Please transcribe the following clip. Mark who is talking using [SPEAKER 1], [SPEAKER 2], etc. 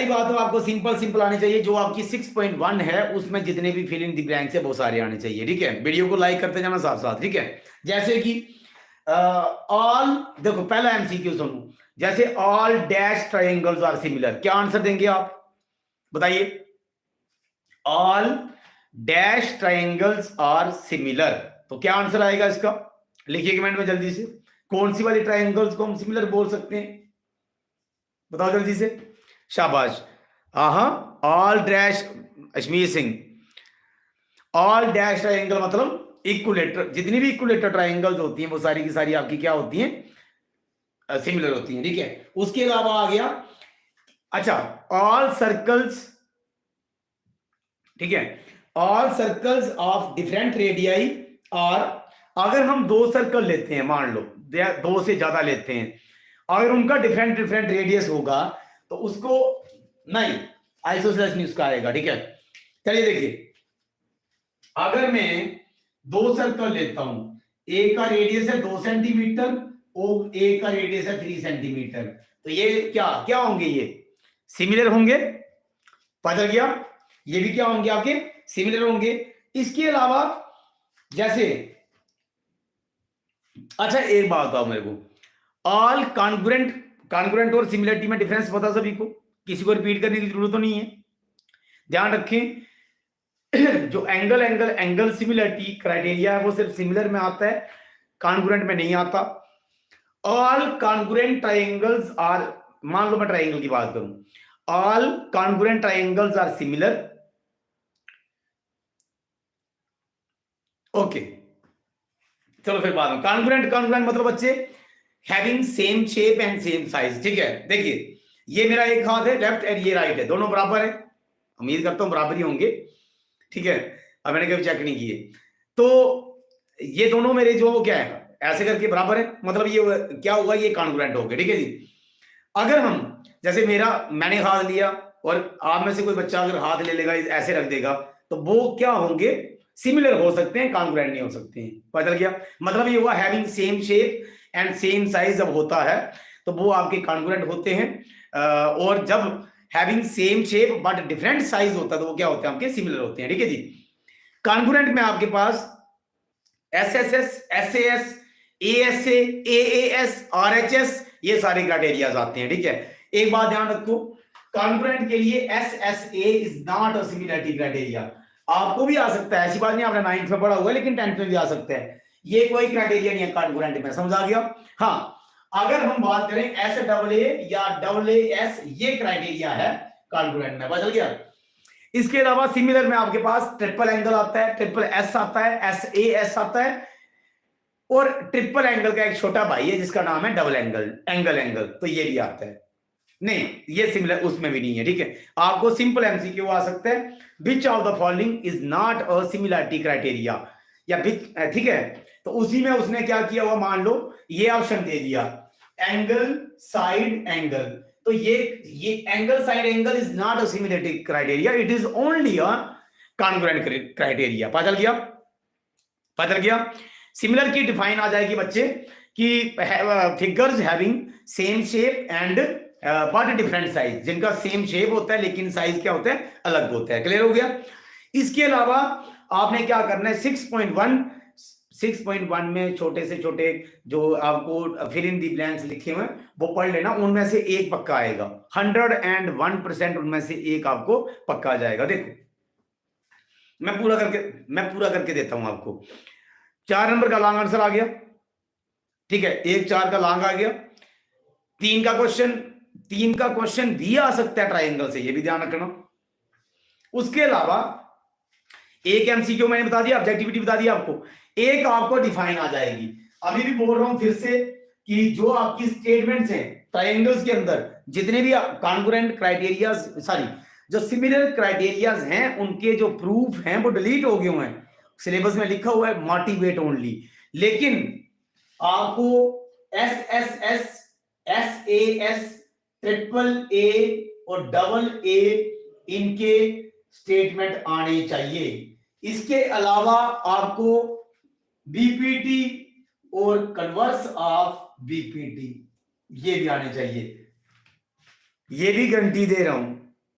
[SPEAKER 1] बात तो आपको सिंपल सिंपल आनी चाहिए। जो आपकी 6.1 है उसमें जितने भी फिल इन द ब्लैंक्स है वो सारे आने चाहिए, ठीक है। वीडियो को लाइक करते जाना साथ साथ, ठीक है। जैसे कि ऑल, देखो पहला एमसीक्यू सुनो, जैसे all dash triangles are similar, क्या आंसर देंगे आप बताइए? All dash triangles are similar, तो क्या आंसर आएगा इसका? लिखिए कमेंट में जल्दी से, कौन सी वाली ट्रायंगल्स को हम सिमिलर बोल सकते हैं, बताओ जल्दी से। शाबाश, all dash, Ashmir Singh, all dash triangle मतलब इक्विलेटर, जितनी भी इक्विलेटर ट्रायंगल्स होती हैं वो सारी की सारी आपकी क्या होती हैं? सिमिलर होती हैं, ठीक है। उसके अलावा आ गया, अच्छा, ऑल सर्कल्स, ठीक है, all circles of different radii, और अगर हम दो सर्कल लेते हैं, मान लो दो से ज्यादा लेते हैं, अगर उनका डिफरेंट डिफरेंट रेडियस होगा तो उसको नहीं, आइसोसेलेस नहीं उसका आएगा, ठीक है। चलिए देखिए, अगर मैं दो सर्कल लेता हूं, एक का रेडियस है 2 सेंटीमीटर और एक का रेडियस है 3 सेंटीमीटर, तो ये क्या क्या होंगे? ये सिमिलर होंगे, पता गया? ये भी क्या होंगे आपके? सिमिलर होंगे। इसके अलावा जैसे, अच्छा एक बात बताओ मेरे को, ऑल कॉन्ग्रुएंट, कॉन्ग्रुएंट और सिमिलरिटी में डिफरेंस पता सभी को, किसी को रिपीट करने की जरूरत तो नहीं है। ध्यान रखें, जो angle angle angle similarity criteria है वो सिर्फ सिमिलर में आता है, कॉन्ग्रुएंट में नहीं आता। ऑल कॉन्ग्रुएंट ट्रायंगल्स आर, मान लो मैं ट्रायंगल की बात करूं, all congruent triangles are similar, okay. चलो फिर बाद में, कॉन्ग्रुएंट, कॉन्ग्रुएंट मतलब बच्चे having same shape and same size, ठीक है। देखिए ये मेरा एक हाथ है लेफ्ट और ये राइट है, दोनों बराबर है, उम्मीद करता हूं बराबर ही होंगे, ठीक है। अब मैंने कभी चेक नहीं किए, तो ये दोनों मेरे जो क्या है ऐसे करके बराबर है, मतलब ये क्या होगा? ये कॉन्ग्रुएंट हो गए, ठीक है जी। अगर हम, जैसे मेरा, मैंने हाथ लिया और आप में से कोई बच्चा अगर हाथ ले लेगा ऐसे रख देगा, तो वो क्या होंगे? सिमिलर हो सकते हैं, कॉन्ग्रुएंट नहीं हो सकते हैं। पता चल गया? मतलब ये हुआ having same shape and same size जब होता है तो वो आपके कॉन्ग्रुएंट होते हैं, और जब having same shape but different size होता है तो वो क्या होते हैं? आपके सिमिलर होते हैं, ठीक है जी। कॉन्ग्रुएंट में आपके पास SSS, SAS, ASA, AAS, RHS, ये सारे क्राइटेरियाज आते हैं, ठीक है। एक बात ध्यान रखो, कॉन्ग्रुएंट के लिए SSA is not a similarity criteria. आपको भी आ सकता है, ऐसी बात नहीं, आपने 9th में पढ़ा हुआ है, लेकिन 10th में भी आ सकता है। ये कोई क्राइटेरिया नहीं है कॉन्ग्रुएंट में, समझ आ गया? हाँ, अगर हम बात करें एस डबल ए या डबल एस, ये क्राइटेरिया है कॉन्ग्रुएंट में, बदल गया। इसके अलावा सिमिलर में आपके पास ट्रिपल एंगल आता है, ट्रिपल एस आता है, एस ए एस आता है, और ट्रिपल एंगल का एक छोटा भाई है जिसका नाम है डबल एंगल, एंगल एंगल, तो ये भी आता है। नहीं, ये सिमिलर उसमें भी नहीं है, ठीक है। आपको सिंपल एमसीक्यू आ सकता है, which of the following is not a similarity criteria, या ठीक है। तो उसी में उसने क्या किया हुआ, मान लो ये ऑप्शन दे दिया, एंगल साइड एंगल, तो ये angle side angle is not a similarity criteria, it is only a congruent criteria. पता चल गया? पता चल गया? सिमिलर की डिफाइन आ जाएगी बच्चे कि figures having same shape and but different size, जिनका सेम शेप होता है लेकिन साइज क्या होता है? अलग होता है। क्लियर हो गया? इसके अलावा आपने क्या करना है, 6.1 में छोटे से छोटे जो आपको फिल इन दी ब्लैंक्स लिखे हुए वो पढ़ लेना, उनमें से एक पक्का आएगा, 101% उनमें से एक आपको पक्का आ जाएगा। देखो मैं पूरा करके देता हूं आपको। 4 नंबर का लॉन्ग आंसर आ गया, ठीक है, 1 4 का लॉन्ग आ गया। 3 का क्वेश्चन भी आ सकता है ट्राइंगल से, ये भी ध्यान रखना। उसके अलावा एक एमसीक्यू मैंने बता दिया, ऑब्जेक्टिविटी बता दिया आपको, एक आपको डिफाइन आ जाएगी। अभी भी बोल रहा हूं फिर से कि जो आपकी स्टेटमेंट्स हैं ट्राइंगल्स के अंदर, जितने भी कॉन्ग्रुएंट क्राइटेरिया, सॉरी जो सिमिलर क्राइटेरियाज हैं, उनके जो प्रूफ हैं वो डिलीट हो गए हुए हैं। सिलेबस में लिखा हुआ है मोटिवेट ओनली, लेकिन आपको S S S, S A S, triple A और डबल ए, इनके स्टेटमेंट आने चाहिए। इसके अलावा आपको बीपीटी और कन्वर्स ऑफ बीपीटी ये भी आने चाहिए, ये भी गारंटी दे रहा हूं।